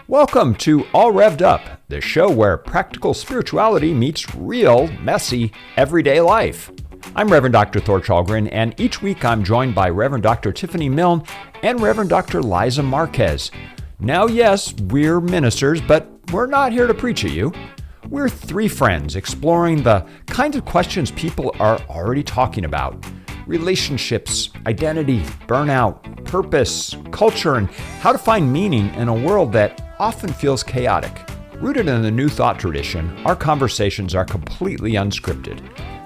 Welcome to All Revved Up, the show where practical spirituality meets real, messy, everyday life. I'm Reverend Dr. Thor Challgren, and each week I'm joined by Reverend Dr. Tiffani Milne and Reverend Dr. Liza Marquez. Now, yes, we're ministers, but we're not here to preach at you. We're three friends exploring the kinds of questions people are already talking about. Relationships, identity, burnout, purpose, culture, and how to find meaning in a world that often feels chaotic. Rooted in the New Thought tradition, our conversations are completely unscripted.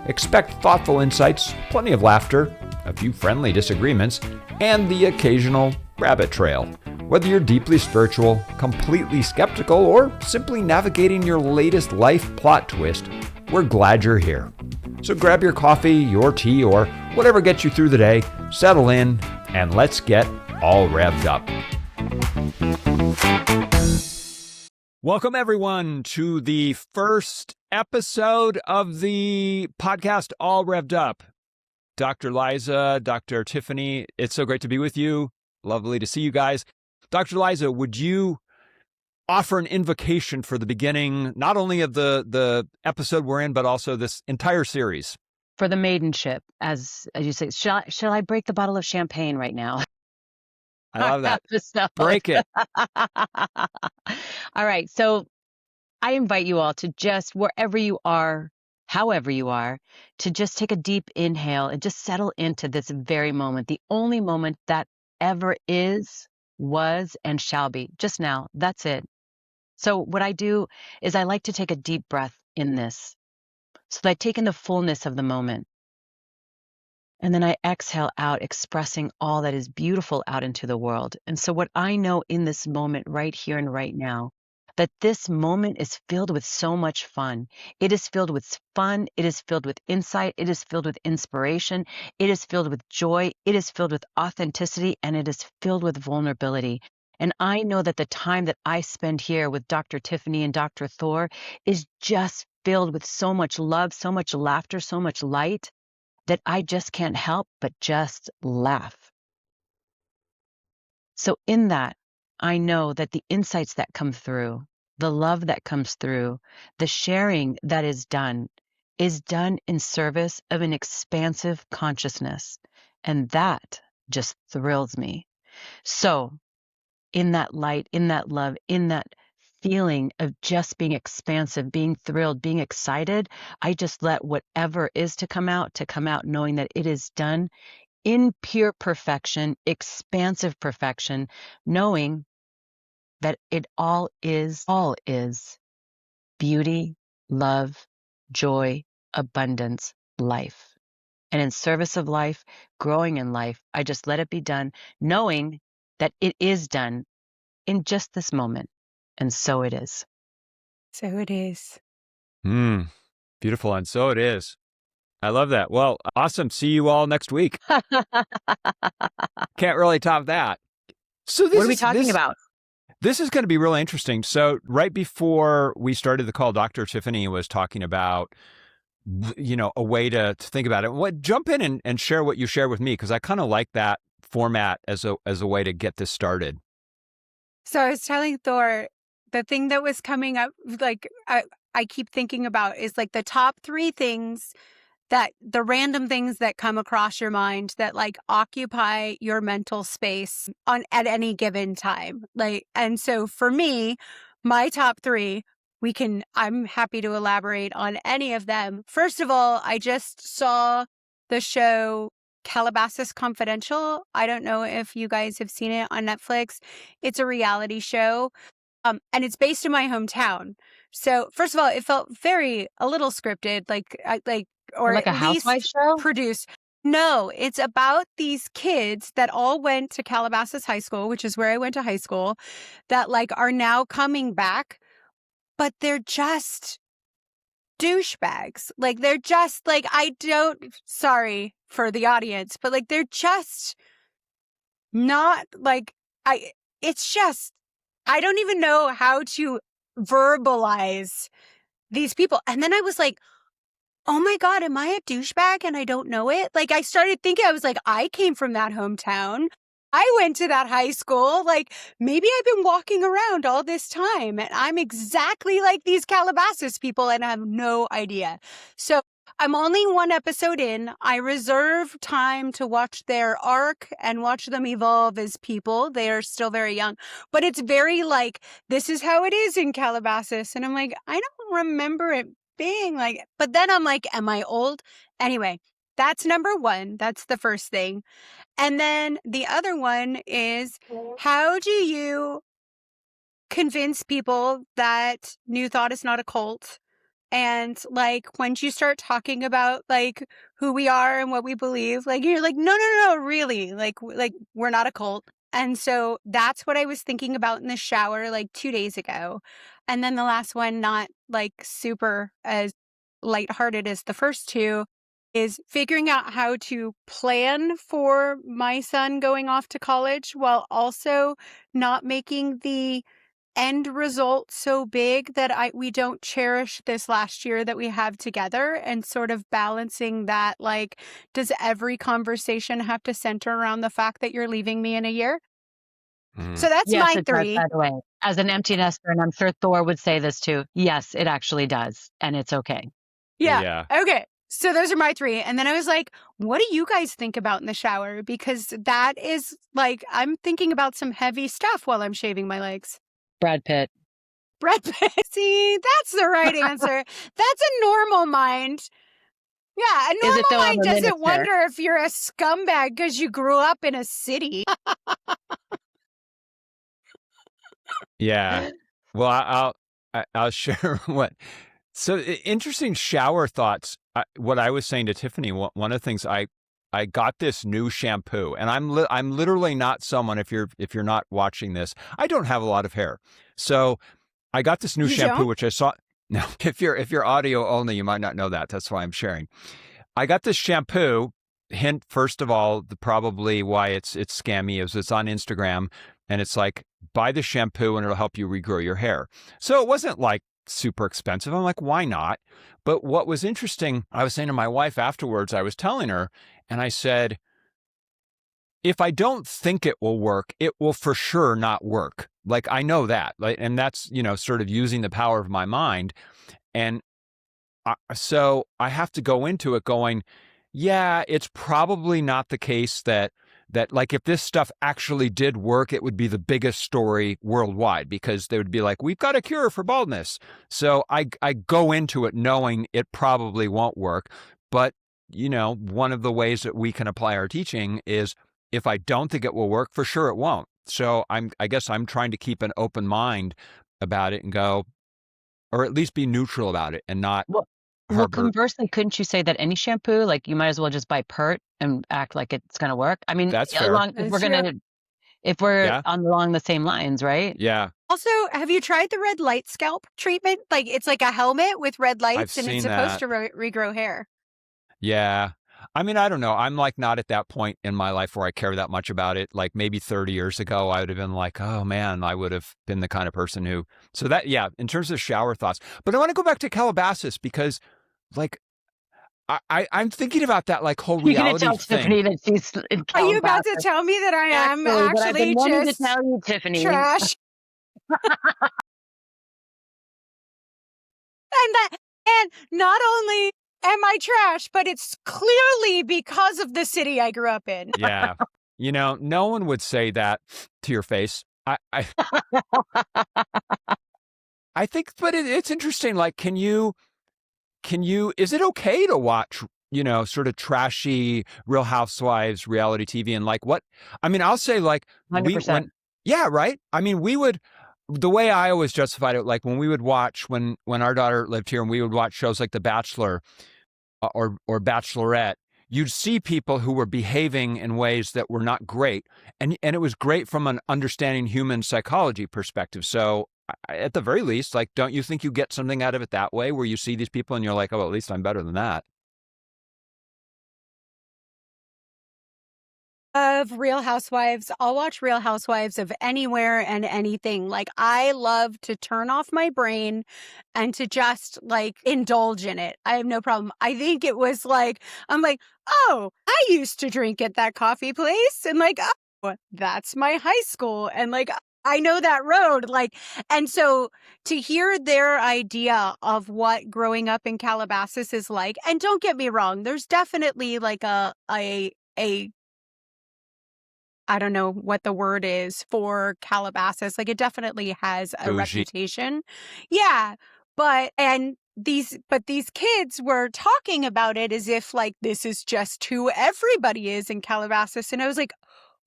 Expect thoughtful insights, plenty of laughter, a few friendly disagreements, and the occasional rabbit trail. Whether you're deeply spiritual, completely skeptical, or simply navigating your latest life plot twist, we're glad you're here. So grab your coffee, your tea, or whatever gets you through the day, settle in, and let's get all revved up. Welcome, everyone, to the first episode of the podcast, All Revved Up. Dr. Liza, Dr. Tiffani, it's so great to be with you. Lovely to see you guys. Dr. Liza, would you offer an invocation for the beginning, not only of the episode we're in, but also this entire series? For the maidenship, as you say, shall I break the bottle of champagne right now? I love that. Break it. All right. So I invite you all to just, wherever you are, however you are, to just take a deep inhale and just settle into this very moment, the only moment that ever is, was, and shall be. Just now. That's it. So what I do is I like to take a deep breath in this, so that I take in the fullness of the moment. And then I exhale out, expressing all that is beautiful out into the world. And so what I know in this moment right here and right now, that this moment is filled with so much fun. It is filled with fun. It is filled with insight. It is filled with inspiration. It is filled with joy. It is filled with authenticity, and it is filled with vulnerability. And I know that the time that I spend here with Dr. Tiffani and Dr. Thor is just filled with so much love, so much laughter, so much light, that I just can't help but just laugh. So in that, I know that the insights that come through, the love that comes through, the sharing that is done in service of an expansive consciousness. And that just thrills me. So in that light, in that love, in that feeling of just being expansive, being thrilled, being excited, I just let whatever is to come out, knowing that it is done in pure perfection, expansive perfection, knowing that it all is beauty, love, joy, abundance, life. And in service of life, growing in life, I just let it be done, knowing that it is done in just this moment. And so it is. So it is. Beautiful. And so it is. I love that. Well, awesome. See you all next week. Can't really top that. So what are we talking about? This is going to be really interesting. So right before we started the call, Dr. Tiffani was talking about, a way to think about it. Jump in and share what you shared with me, because I kind of like that format as a way to get this started. So I was telling Thor, the thing that was coming up, like I keep thinking about, is like the top 3 things, that the random things that come across your mind that like occupy your mental space at any given time. And so for me, my top 3, I'm happy to elaborate on any of them. First of all, I just saw the show Calabasas Confidential. I don't know if you guys have seen it on Netflix. It's a reality show, and it's based in my hometown. So first of all, it felt a little scripted, or like at a housewife least show? Produced. No, it's about these kids that all went to Calabasas High School, which is where I went to high school, that like are now coming back, but they're just douchebags. Like they're just like, sorry for the audience, but like they're just not like, I don't even know how to verbalize these people. And then I was like, oh my God, am I a douchebag and I don't know it? Like I started thinking, I was like, I came from that hometown. I went to that high school. Like, maybe I've been walking around all this time and I'm exactly like these Calabasas people and I have no idea. So I'm only one episode in. I reserve time to watch their arc and watch them evolve as people. They are still very young, but it's very like, this is how it is in Calabasas. And I'm like, I don't remember it being like, but then I'm like, am I old? Anyway, that's number one. That's the first thing. And then the other one is, how do you convince people that New Thought is not a cult? And like, once you start talking about like who we are and what we believe, like you're like, no, really, like we're not a cult. And so that's what I was thinking about in the shower like 2 days ago. And then the last one, not like super as lighthearted as the first two, is figuring out how to plan for my son going off to college while also not making the end result so big that we don't cherish this last year that we have together, and sort of balancing that, like, does every conversation have to center around the fact that you're leaving me in a year? So that's Yes, my it does, three. by the way. As an empty nester, and I'm sure Thor would say this too. Yes, it actually does. And it's okay. Yeah. Okay. So those are my three. And then I was like, what do you guys think about in the shower? Because that is like, I'm thinking about some heavy stuff while I'm shaving my legs. Brad Pitt. Brad Pitt. See, that's the right answer. That's a normal mind. Yeah, a normal mind doesn't wonder if you're a scumbag because you grew up in a city. Yeah. Well, I'll share what. So interesting shower thoughts. What I was saying to Tiffany, one of the things I got this new shampoo, and I'm literally not someone, if you're not watching this, I don't have a lot of hair. So I got this new shampoo, which I saw. Now, if you're audio only, you might not know that. That's why I'm sharing. I got this shampoo. Hint, first of all, probably why it's scammy is it's on Instagram, and it's like, buy the shampoo and it'll help you regrow your hair. So it wasn't like super expensive. I'm like, why not? But what was interesting, I was saying to my wife afterwards, I was telling her, and I said, if I don't think it will work, it will for sure not work. Like, I know that, like, and that's, sort of using the power of my mind. And so I have to go into it going, yeah, it's probably not the case that like, if this stuff actually did work, it would be the biggest story worldwide, because they would be like, we've got a cure for baldness. So I go into it knowing it probably won't work. But, one of the ways that we can apply our teaching is, if I don't think it will work, for sure it won't. So I guess I'm trying to keep an open mind about it and go, or at least be neutral about it and not. Well, conversely, couldn't you say that any shampoo, like, you might as well just buy Pert and act like it's going to work? I mean, that's fair. If we're along the same lines, right? Yeah. Also, have you tried the red light scalp treatment? Like, it's like a helmet with red lights, and it's supposed to regrow hair. Yeah. I mean, I don't know. I'm like not at that point in my life where I care that much about it. Like, maybe 30 years ago, I would have been like, oh man, I would have been the kind of person who, so that, yeah, in terms of shower thoughts. But I want to go back to Calabasas, because like, I'm thinking about that, like, whole reality thing. That she's in Are you about to tell me that I am actually just to tell you, Tiffany. Trash? and not only am I trash, but it's clearly because of the city I grew up in. Yeah. No one would say that to your face. I think, but it's interesting. Like, can you, is it okay to watch, sort of trashy Real Housewives reality TV, and like what, I mean, I'll say like, 100%. Yeah, right. I mean, the way I always justified it, like when we would watch, when our daughter lived here and we would watch shows like The Bachelor or Bachelorette, you'd see people who were behaving in ways that were not great. And it was great from an understanding human psychology perspective. So at the very least, like, don't you think you get something out of it that way, where you see these people and you're like, oh, at least I'm better than that? Of Real Housewives, I'll watch Real Housewives of anywhere and anything. Like, I love to turn off my brain and to just like indulge in it. I have no problem. I think it was like, I'm like, oh, I used to drink at that coffee place, and like, oh, that's my high school. And like, I know that road. Like, and so to hear their idea of what growing up in Calabasas is like, and don't get me wrong, there's definitely like a I don't know what the word is for Calabasas. Like, it definitely has a Bougie. reputation. Yeah. But these kids were talking about it as if like this is just who everybody is in Calabasas. And I was like,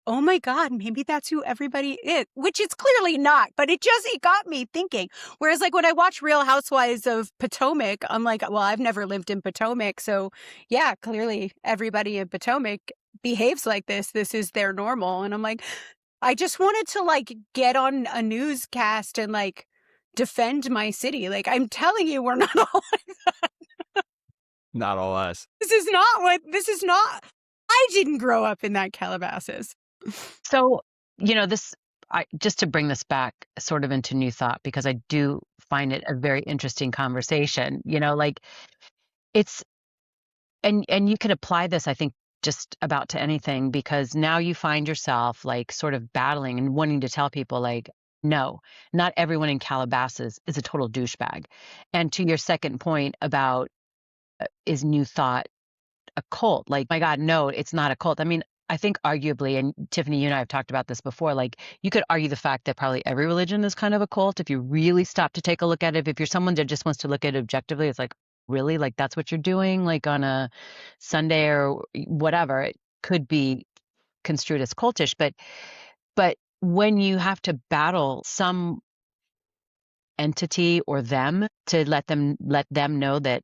oh my God, maybe that's who everybody is, which it's clearly not, but it got me thinking. Whereas like when I watch Real Housewives of Potomac, I'm like, well, I've never lived in Potomac. So yeah, clearly everybody in Potomac behaves like this. This is their normal. And I'm like, I just wanted to like get on a newscast and like defend my city. Like, I'm telling you, we're not all Not all us. this is not, I didn't grow up in that Calabasas. So, just to bring this back sort of into New Thought, because I do find it a very interesting conversation, like it's, and you can apply this, I think, just about to anything, because now you find yourself like sort of battling and wanting to tell people like, no, not everyone in Calabasas is a total douchebag. And to your second point about is New Thought a cult? Like, my God, no, it's not a cult. I mean, I think arguably, and Tiffani, you and I have talked about this before, like you could argue the fact that probably every religion is kind of a cult if you really stop to take a look at it. If you're someone that just wants to look at it objectively, it's like, really? Like that's what you're doing? Like on a Sunday or whatever, it could be construed as cultish. But when you have to battle some entity or them to let them know that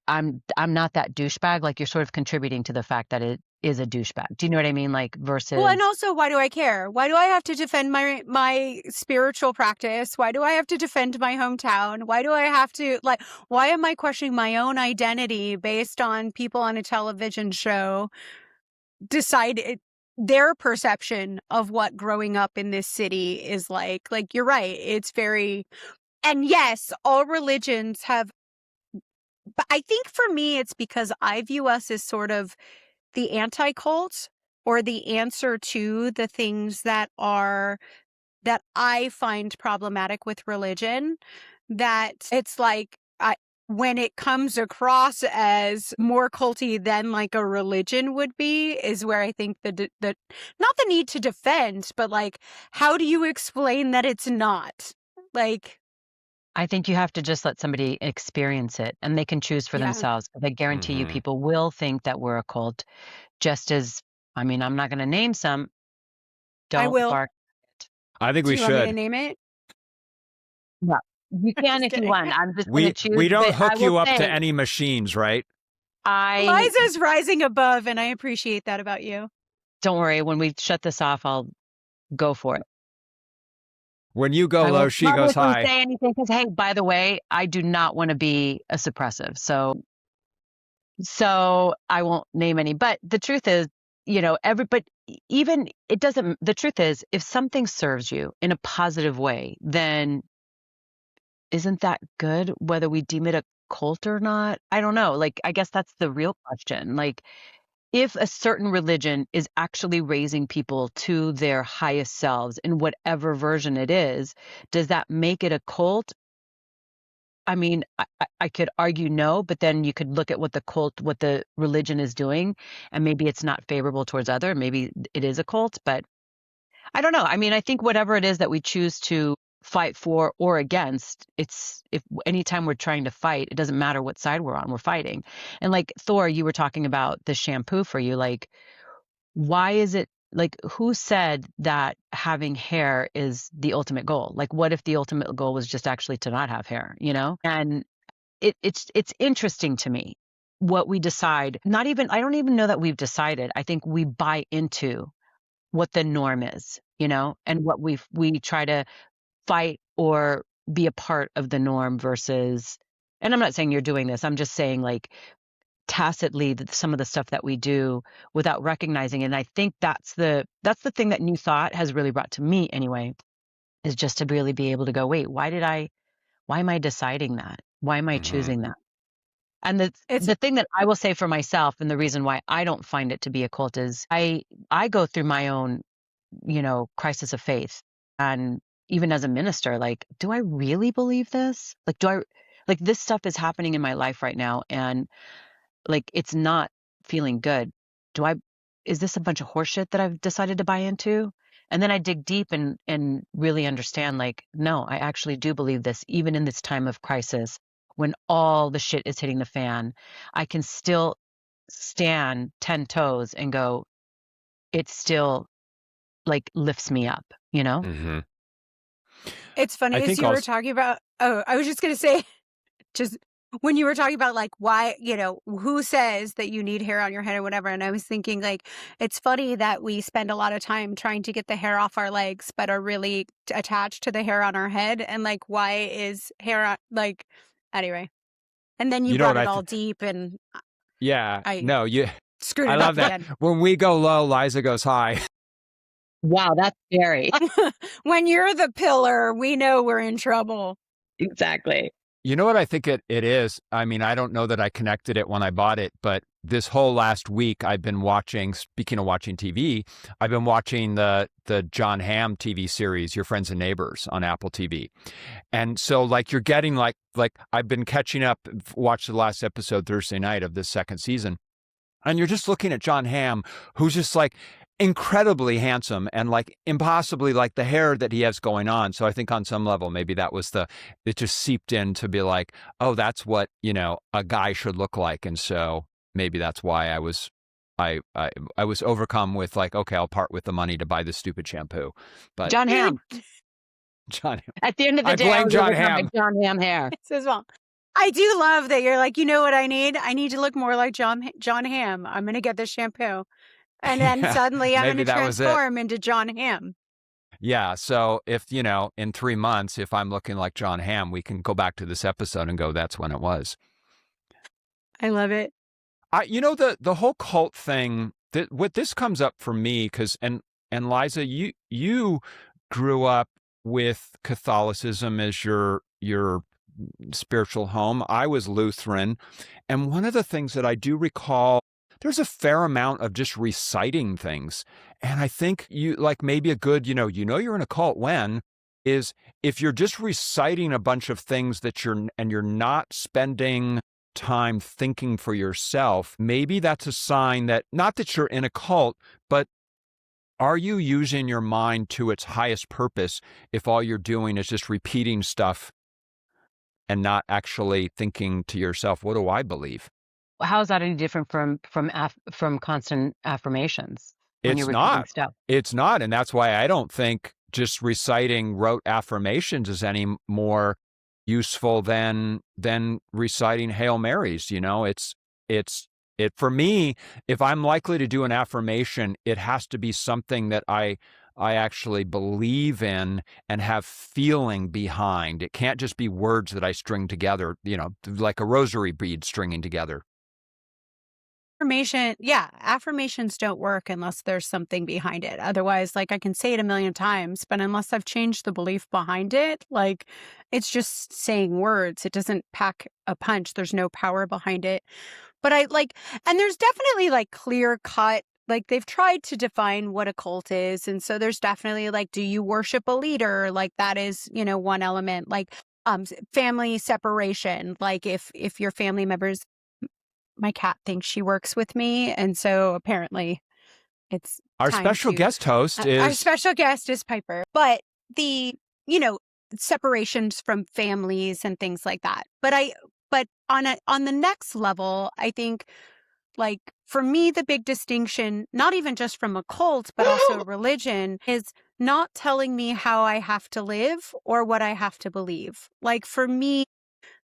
I'm not that douchebag, like you're sort of contributing to the fact that it is a douchebag. Do you know what I mean? Like versus. Well, and also, why do I care? Why do I have to defend my spiritual practice? Why do I have to defend my hometown? Why do I have to like? Why am I questioning my own identity based on people on a television show decide their perception of what growing up in this city is like? Like, you're right. It's very. And yes, all religions have, but I think for me, it's because I view us as sort of the anti-cult or the answer to the things that I find problematic with religion, that it's like, when it comes across as more culty than like a religion would be, is where I think the not the need to defend, but like, how do you explain that it's not? Like, I think you have to just let somebody experience it and they can choose for Yeah. themselves. I guarantee you people will think that we're a cult, just as, I mean, I'm not going to name some. I Don't will. bark. I think Do we you want me to should. name it? No, you can Just if you kidding. want. I'm just going to choose. We don't but I hook you will up to say, any machines, right? Liza's rising above, and I appreciate that about you. Don't worry. When we shut this off, I'll go for it. When you go I low, won't she goes publicly high. say anything because, hey, by the way, I do not want to be a suppressive. So I won't name any. But the truth is, but even it doesn't, the truth is, if something serves you in a positive way, then isn't that good, whether we deem it a cult or not? I don't know. Like, I guess that's the real question. Like, if a certain religion is actually raising people to their highest selves in whatever version it is, does that make it a cult? I mean, I could argue no, but then you could look at what the religion is doing, and maybe it's not favorable towards other. Maybe it is a cult, but I don't know. I mean, I think whatever it is that we choose to fight for or against, if anytime we're trying to fight, it doesn't matter what side we're on, we're fighting. And like Thor, you were talking about the shampoo for you, like, why is it like, who said that having hair is the ultimate goal? Like, what if the ultimate goal was just actually to not have hair, And it's interesting to me what we decide. I don't even know that we've decided. I think we buy into what the norm is, and what we try to fight or be a part of the norm versus, and I'm not saying you're doing this. I'm just saying like tacitly some of the stuff that we do without recognizing it. And I think that's the thing that New Thought has really brought to me anyway, is just to really be able to go, wait, why am I deciding that? Why am I choosing that? And the thing that I will say for myself, and the reason why I don't find it to be a cult, is I go through my own crisis of faith. And even as a minister, like, do I really believe this? Like, this stuff is happening in my life right now, and like, it's not feeling good. Is this a bunch of horseshit that I've decided to buy into? And then I dig deep and really understand, like, no, I actually do believe this, even in this time of crisis, when all the shit is hitting the fan. I can still stand 10 toes and go, it still like lifts me up, Mm-hmm. It's funny I as think you were also, talking about, I was just going to say, just when you were talking about like why, who says that you need hair on your head or whatever. And I was thinking like, it's funny that we spend a lot of time trying to get the hair off our legs, but are really attached to the hair on our head. And like, why is hair on, like, anyway. And then you you know brought what it all deep and yeah, I no, screwed I it love up that. again. When we go low, Liza goes high. Wow, that's scary. When you're the pillar, we know we're in trouble. Exactly. You know what I think it is? I mean, I don't know that I connected it when I bought it, but this whole last week I've been watching, speaking of watching TV, I've been watching the John Hamm TV series, Your Friends and Neighbors on Apple TV. And so like you're getting like I've been catching up, watched the last episode Thursday night of this second season. And you're just looking at John Hamm, who's just like incredibly handsome and like impossibly like the hair that he has going on. So I think on some level, maybe that was it just seeped in to be like, oh, that's what, a guy should look like. And so maybe that's why I was overcome with like, okay, I'll part with the money to buy this stupid shampoo. But John Hamm. John Hamm. At the end of the I day, I blame was John overcome by Hamm. John Hamm hair. As well. I do love that you're like, you know what I need? I need to look more like John Hamm. I'm going to get this shampoo. And then Yeah, suddenly I'm going maybe to that was it. transform into John Hamm. Yeah. So if, in 3 months, if I'm looking like John Hamm, we can go back to this episode and go, that's when it was. I love it. The whole cult thing, what this comes up for me, and Liza, you grew up with Catholicism as your spiritual home. I was Lutheran. And one of the things that I do recall, there's a fair amount of just reciting things. And I think you like maybe a good, you're in a cult when is if you're just reciting a bunch of things that you're not spending time thinking for yourself, maybe that's a sign that not that you're in a cult, but are you using your mind to its highest purpose if all you're doing is just repeating stuff and not actually thinking to yourself, what do I believe? How is that any different from constant affirmations when you're repeating stuff? It's not. And that's why I don't think just reciting rote affirmations is any more useful than reciting Hail Marys. For me, if I'm likely to do an affirmation, it has to be something that I actually believe in and have feeling behind. It can't just be words that I string together, like a rosary bead stringing together. Affirmations don't work unless there's something behind it. Otherwise, like I can say it a million times, but unless I've changed the belief behind it, like it's just saying words. It doesn't pack a punch. There's no power behind it. But and there's definitely like clear cut, like they've tried to define what a cult is. And so there's definitely like, do you worship a leader? Like that is, one element, like family separation. Like if your family members, my cat thinks she works with me. And so apparently it's our special guest host is... Our special guest is Piper. But the, separations from families and things like that. But on the next level, I think like for me, the big distinction, not even just from a cult, but also religion, is not telling me how I have to live or what I have to believe. Like for me,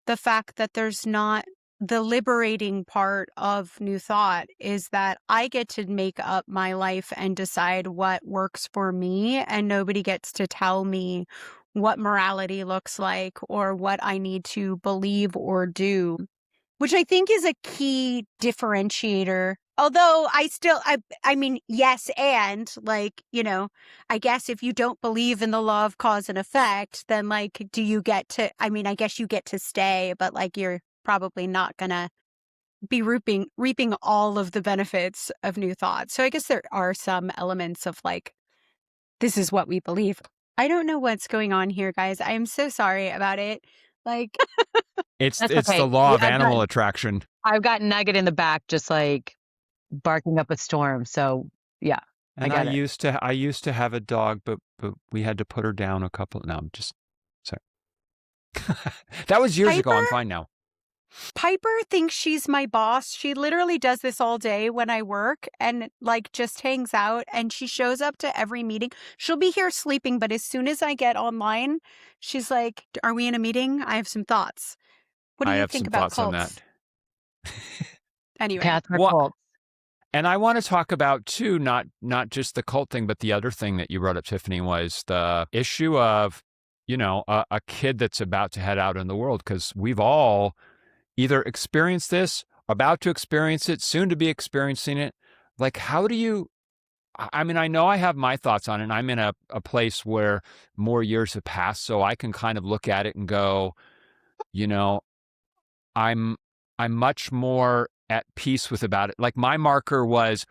the fact that there's not the liberating part of New Thought is that I get to make up my life and decide what works for me, and nobody gets to tell me what morality looks like or what I need to believe or do, which I think is a key differentiator. Although I mean, yes, and like, I guess if you don't believe in the law of cause and effect, then like, do you get to, I mean, I guess you get to stay, but like, you're probably not going to be reaping all of the benefits of New Thought. So I guess there are some elements of like this is what we believe. I don't know what's going on here, guys. I am so sorry about it. Like, It's That's it's okay. the law of I've animal got attraction. I've got Nugget in the back just like barking up a storm. So yeah, I And I get it. used to have a dog, but we had to put her down a couple. No, I'm just sorry. That was years ago. I'm Piper, fine now. Piper thinks she's my boss. She literally does this all day when I work and like just hangs out, and she shows up to every meeting. She'll be here sleeping, but as soon as I get online, she's like, "Are we in a meeting? I have some thoughts." What do I you have think some about thoughts on cults? that. Anyway, Path for Well, Colts. and I want to talk about too, not just the cult thing, but the other thing that you brought up, Tiffani, was the issue of, a kid that's about to head out in the world, because we've all either experienced this, about to experience it, soon to be experiencing it. Like, how do you? I mean, I know I have my thoughts on it. And I'm in a place where more years have passed, so I can kind of look at it and go, you know, I'm much more at peace with about it. Like my marker was,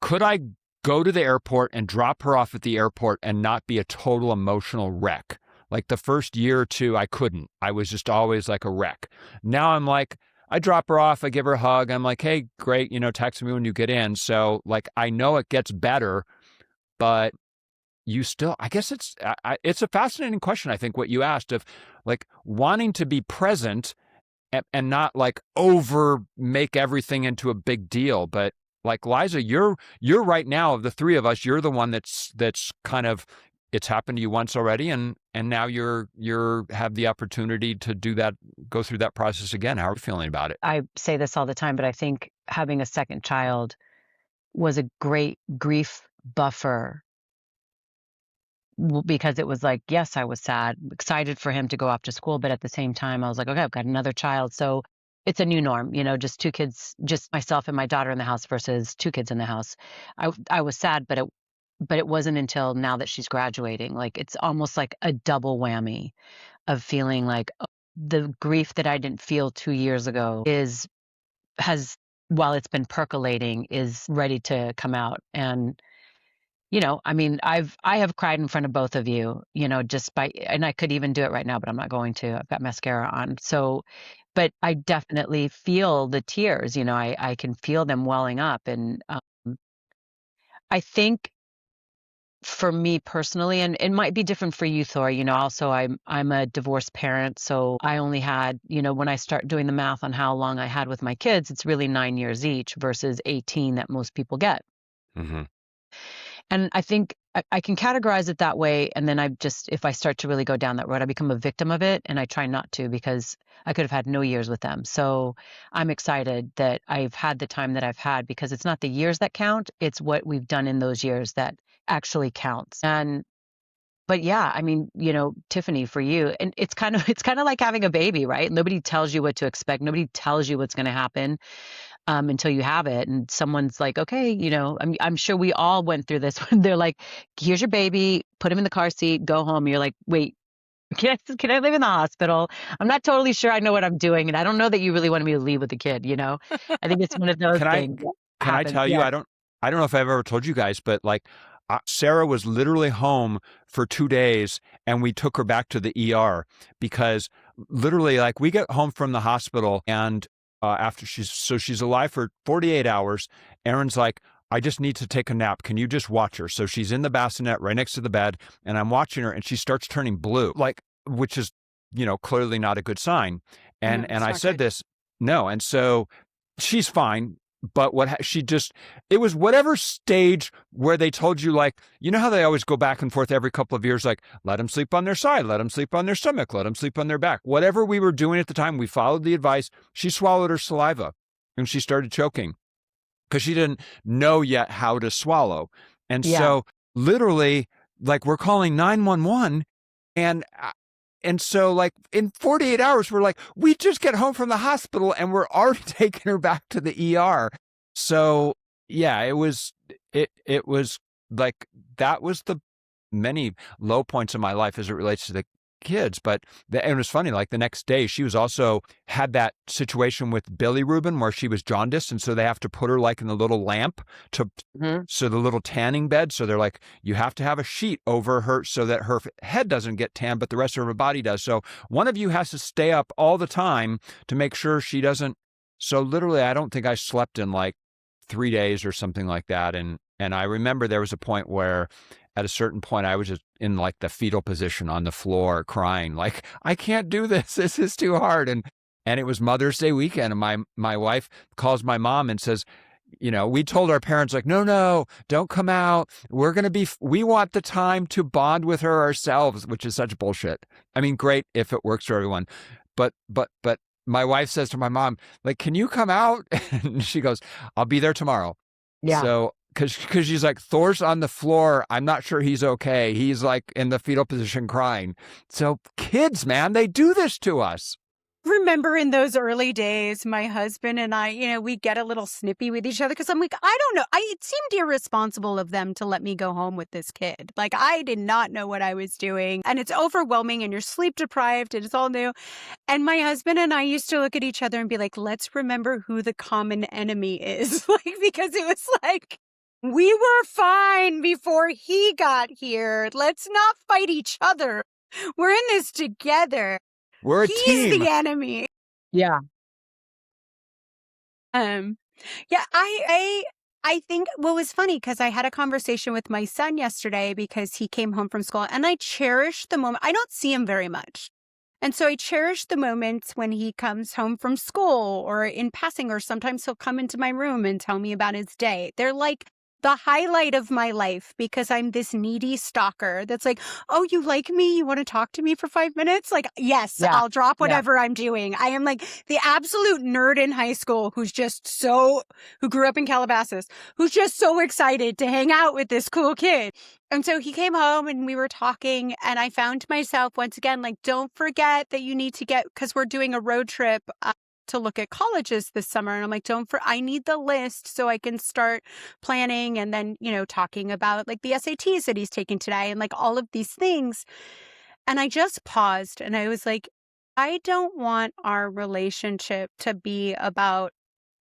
could I go to the airport and drop her off at the airport and not be a total emotional wreck? Like the first year or two, I couldn't. I was just always like a wreck. Now I'm like, I drop her off, I give her a hug. I'm like, hey, great, text me when you get in. So like, I know it gets better, but you still, I guess it's a fascinating question. I think what you asked of like wanting to be present and not like over make everything into a big deal. But like Liza, you're right now of the three of us, you're the one that's kind of, it's happened to you once already, and now you're have the opportunity to do that, go through that process again. How are you feeling about it? I say this all the time, but I think having a second child was a great grief buffer because it was like, yes, I was sad, excited for him to go off to school, but at the same time, I was like, okay, I've got another child. So it's a new norm, just two kids, just myself and my daughter in the house versus two kids in the house. I was sad, but it wasn't until now that she's graduating. Like it's almost like a double whammy of feeling like the grief that I didn't feel 2 years ago has while it's been percolating is ready to come out. And I mean, I have cried in front of both of you, just and I could even do it right now, but I'm not going to. I've got mascara on. So, but I definitely feel the tears, I can feel them welling up. And I think for me personally, and it might be different for you, Thor, also I'm a divorced parent. So I only had, when I start doing the math on how long I had with my kids, it's really 9 years each versus 18 that most people get. Mm-hmm. And I think I can categorize it that way. And then if I start to really go down that road, I become a victim of it. And I try not to because I could have had no years with them. So I'm excited that I've had the time that I've had because it's not the years that count. It's what we've done in those years that actually counts. But yeah, I mean, Tiffani, for you, and it's kind of like having a baby, right? Nobody tells you what to expect. Nobody tells you what's going to happen. Until you have it. And someone's like, okay, I'm sure we all went through this when they're like, here's your baby, put him in the car seat, go home. You're like, wait, can I live in the hospital? I'm not totally sure I know what I'm doing. And I don't know that you really wanted me to leave with the kid, I think it's one of those things. Can I tell you, Yes. I don't know if I've ever told you guys, but like Sarah was literally home for 2 days and we took her back to the ER because literally like we get home from the hospital and after she's alive for 48 hours. Erin's like, I just need to take a nap. Can you just watch her? So she's in the bassinet right next to the bed and I'm watching her and she starts turning blue, like, which is, clearly not a good sign. And I said this, no. And so she's fine. But it was whatever stage where they told you, like, how they always go back and forth every couple of years, like, let them sleep on their side, let them sleep on their stomach, let them sleep on their back. Whatever we were doing at the time, we followed the advice. She swallowed her saliva and she started choking because she didn't know yet how to swallow. And so literally, like, we're calling 911 and so like in 48 hours, we're like, we just get home from the hospital and we're already taking her back to the ER. So yeah, it was like, that was the many low points in my life as it relates to kids. But and it was funny, like the next day, she was also had that situation with bilirubin where she was jaundiced. And so they have to put her like in the little lamp so the little tanning bed. So they're like, you have to have a sheet over her so that her head doesn't get tan, but the rest of her body does. So one of you has to stay up all the time to make sure she doesn't. So literally, I don't think I slept in like 3 days or something like that. And I remember there was a point where at a certain point, I was just in like the fetal position on the floor crying, like, I can't do this. This is too hard. And it was Mother's Day weekend. And my wife calls my mom and says, we told our parents, like, no, don't come out. We want the time to bond with her ourselves, which is such bullshit. I mean, great if it works for everyone. But my wife says to my mom, like, can you come out? And she goes, I'll be there tomorrow. Yeah. So, because she's like, Thor's on the floor. I'm not sure he's okay. He's like in the fetal position crying. So kids, man, they do this to us. Remember in those early days, my husband and I, we get a little snippy with each other because I'm like, I don't know. It seemed irresponsible of them to let me go home with this kid. Like, I did not know what I was doing. And it's overwhelming and you're sleep deprived and it's all new. And my husband and I used to look at each other and be like, let's remember who the common enemy is. Like, because it was like, we were fine before he got here. Let's not fight each other. We're in this together. We're a team. He's the enemy. Yeah. Yeah, I think what was funny, because I had a conversation with my son yesterday because he came home from school, and I cherish the moment. I don't see him very much. And so I cherish the moments when he comes home from school or in passing, or sometimes he'll come into my room and tell me about his day. They're like the highlight of my life because I'm this needy stalker that's like, oh, you like me? You want to talk to me for 5 minutes? Like, yes, Yeah. I'll drop whatever I'm doing. I am like the absolute nerd in high school who grew up in Calabasas, who's just so excited to hang out with this cool kid. And so he came home and we were talking, and I found myself once again, like, don't forget that you need to because we're doing a road trip to look at colleges this summer. And I'm like, I need the list so I can start planning, and then, talking about like the SATs that he's taking today and like all of these things. And I just paused and I was like, I don't want our relationship to be about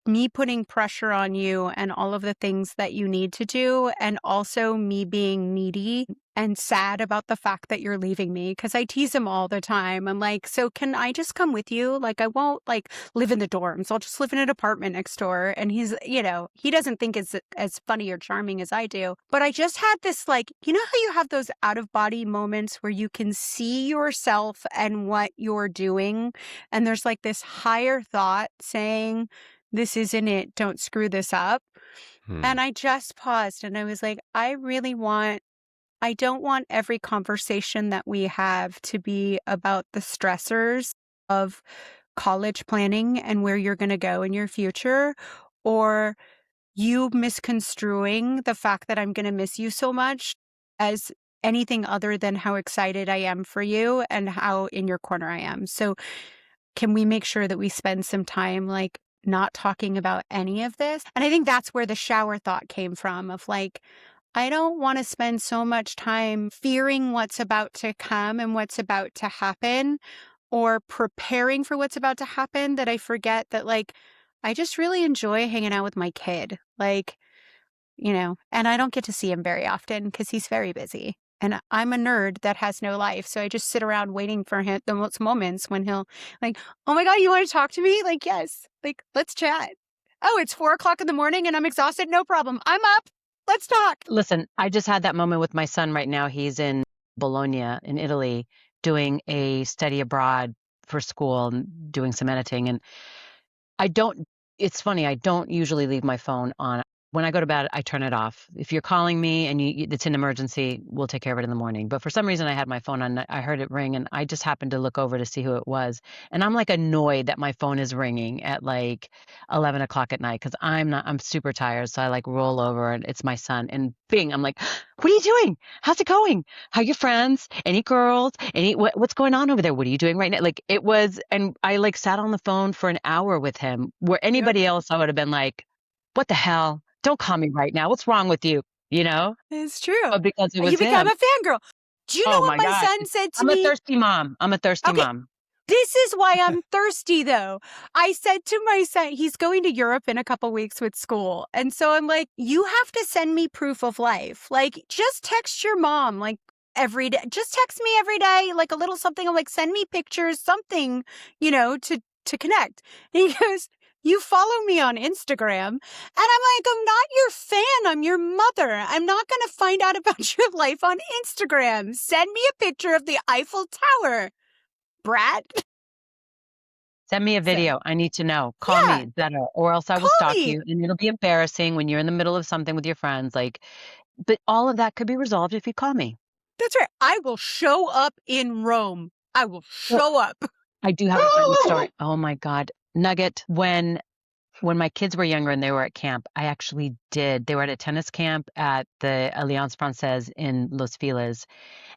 me putting pressure on you and all of the things that you need to do, and also me being needy and sad about the fact that you're leaving me, because I tease him all the time. I'm like, so can I just come with you? Like, I won't like live in the dorms. I'll just live in an apartment next door. And he's, he doesn't think it's as funny or charming as I do. But I just had this, like, how you have those out of body moments where you can see yourself and what you're doing. And there's like this higher thought saying, this isn't it. Don't screw this up. And I just paused and I was like, I don't want every conversation that we have to be about the stressors of college planning and where you're going to go in your future, or you misconstruing the fact that I'm going to miss you so much as anything other than how excited I am for you and how in your corner I am. So can we make sure that we spend some time like not talking about any of this? And I think that's where the shower thought came from, of like, I don't want to spend so much time fearing what's about to come and what's about to happen, or preparing for what's about to happen, that I forget that, like, I just really enjoy hanging out with my kid. Like, and I don't get to see him very often because he's very busy. And I'm a nerd that has no life. So I just sit around waiting for him, those moments when he'll like, oh my God, you want to talk to me? Like, yes, like, let's chat. Oh, it's 4:00 in the morning and I'm exhausted. No problem. I'm up. Let's talk. Listen, I just had that moment with my son right now. He's in Bologna in Italy doing a study abroad for school and doing some editing. And it's funny, I don't usually leave my phone on. When I go to bed, I turn it off. If you're calling me and it's an emergency, we'll take care of it in the morning. But for some reason, I had my phone on. I heard it ring, and I just happened to look over to see who it was. And I'm like annoyed that my phone is ringing at like 11 o'clock at night because I'm super tired. So I like roll over, and it's my son. And bing, I'm like, what are you doing? How's it going? How are your friends? Any girls? What's going on over there? What are you doing right now? Like it was, and I like sat on the phone for an hour with him, where anybody else I would have been like, what the hell? Don't call me right now. What's wrong with you? It's true. But because it was you become him. a fangirl. Do you know Oh what my my God. son said to I'm a me? thirsty mom. I'm a thirsty Okay, mom. this is why I'm thirsty, though. I said to my son, he's going to Europe in a couple weeks with school. And so I'm like, you have to send me proof of life. Like, just text your mom, like, every day. Just text me every day, like a little something. I'm like, send me pictures, something, to connect. And he goes, you follow me on Instagram. And I'm like, I'm not your fan. I'm your mother. I'm not going to find out about your life on Instagram. Send me a picture of the Eiffel Tower, Brad. Send me a So, video. I need to know. Call yeah, me better, or else I will call stalk me. you, and it'll be embarrassing when you're in the middle of something with your friends. Like, but all of that could be resolved if you call me. That's right. I will show up in Rome. I will Well, show up. I do have a funny story. Oh my God, Nugget. When my kids were younger and they were at camp, I actually did. They were at a tennis camp at the Alliance Francaise in Los Feliz,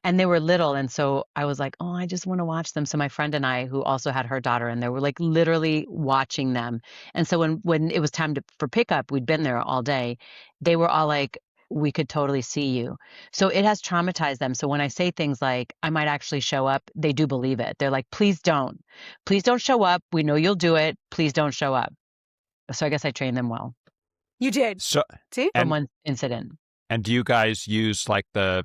and they were little. And so I was like, oh, I just want to watch them. So my friend and I, who also had her daughter in there, were like literally watching them. And so when it was time for pickup, we'd been there all day. They were all like, we could totally see you. So it has traumatized them. So when I say things like, I might actually show up, they do believe it. They're like, please don't. Please don't show up. We know you'll do it. Please don't show up. So I guess I trained them well You did. So, See? from and one incident. and do you guys use like the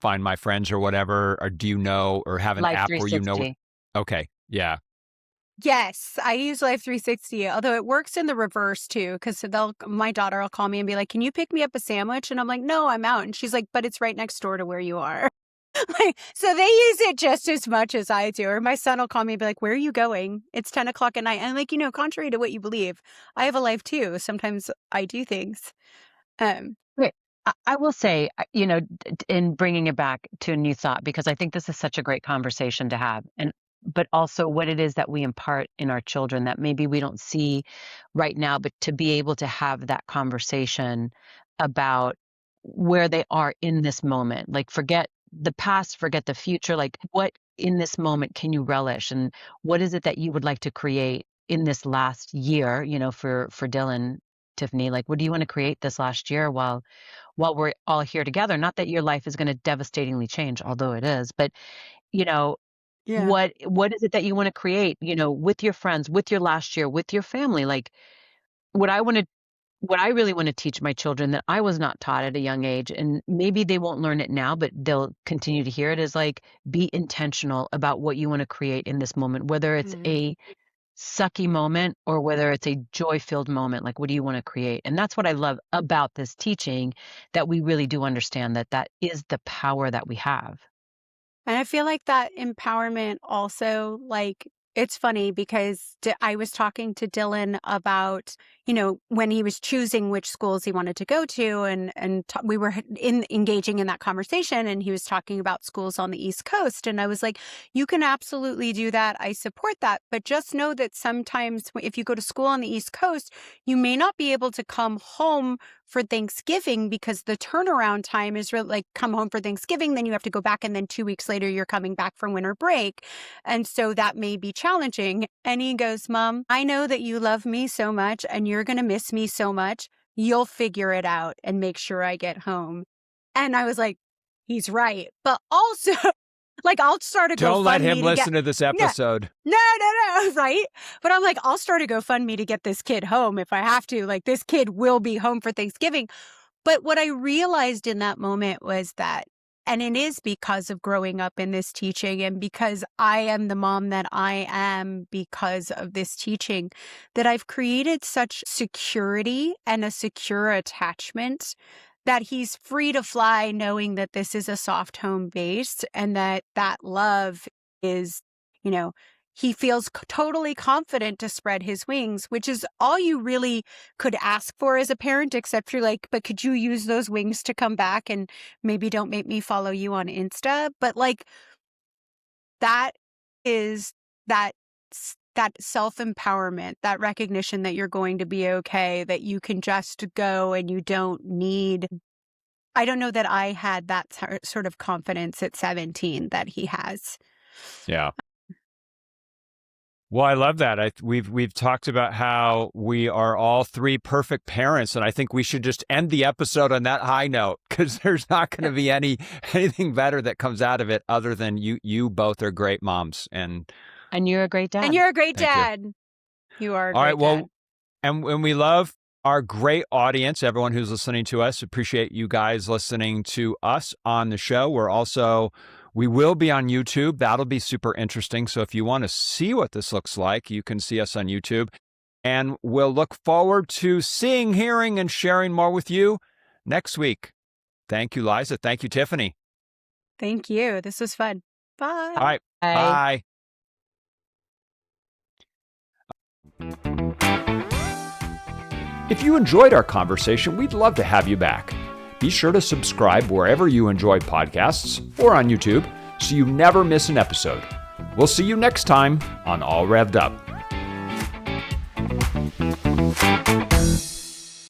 Find My Friends or whatever, or do you know, or have an Life app where you know? 360. Okay, yeah, Yes, I use Life 360, although it works in the reverse too, because my daughter will call me and be like, can you pick me up a sandwich? And I'm like, no, I'm out. And she's like, but it's right next door to where you are. Like, so they use it just as much as I do. Or my son will call me and be like, where are you going? It's 10 o'clock at night. And I'm like, contrary to what you believe, I have a life too. Sometimes I do things. Um, Wait, I will say, in bringing it back to a new thought, because I think this is such a great conversation to have, but also what it is that we impart in our children that maybe we don't see right now, but to be able to have that conversation about where they are in this moment, like forget the past, forget the future, like what in this moment can you relish, and what is it that you would like to create in this last year, for Dylan. Tiffany, like, what do you want to create this last year while we're all here together? Not that your life is going to devastatingly change, although it is, but you know, yeah. what is it that you want to create, with your friends, with your last year, with your family? Like what I want to what I really want to teach my children that I was not taught at a young age, and maybe they won't learn it now, but they'll continue to hear it, is like be intentional about what you want to create in this moment, whether it's Mm. a sucky moment or whether it's a joy-filled moment. Like, what do you want to create? And that's what I love about this teaching, that we really do understand that is the power that we have. And I feel like that empowerment also, like, it's funny because I was talking to Dylan about, when he was choosing which schools he wanted to go to, and we were engaging in that conversation, and he was talking about schools on the East Coast, and I was like, you can absolutely do that. I support that, but just know that sometimes if you go to school on the East Coast, you may not be able to come home for Thanksgiving because the turnaround time is really like come home for Thanksgiving, then you have to go back, and then 2 weeks later you're coming back from winter break. And so that may be challenging. And he goes, Mom, I know that you love me so much and you're going to miss me so much. You'll figure it out and make sure I get home. And I was like, he's right. But also, like, I'll start a don't let him GoFundMe listen to this episode. no, right? But I'm like, I'll start a GoFundMe to get this kid home if I have to. Like, this kid will be home for Thanksgiving. But what I realized in that moment was that, and it is because of growing up in this teaching and because I am the mom that I am because of this teaching, that I've created such security and a secure attachment that he's free to fly knowing that this is a soft home base and that love is, he feels totally confident to spread his wings, which is all you really could ask for as a parent, except you're like, but could you use those wings to come back and maybe don't make me follow you on Insta? But like, that is that self-empowerment, that recognition that you're going to be okay, that you can just go and you don't need. I don't know that I had that sort of confidence at 17 that he has. Yeah. Well, I love that. We've talked about how we are all three perfect parents, and I think we should just end the episode on that high note, because there's not going to be anything better that comes out of it other than you both are great moms, and you're a great dad. And you're a great Thank dad. You are a all great right. Well, dad. and we love our great audience, everyone who's listening to us. Appreciate you guys listening to us on the show. We will be on YouTube. That'll be super interesting. So if you want to see what this looks like, you can see us on YouTube. And we'll look forward to seeing, hearing, and sharing more with you next week. Thank you, Liza. Thank you, Tiffani. Thank you. This was fun. Bye. All right. Bye. If you enjoyed our conversation, we'd love to have you back. Be sure to subscribe wherever you enjoy podcasts or on YouTube so you never miss an episode. We'll see you next time on All Revved Up.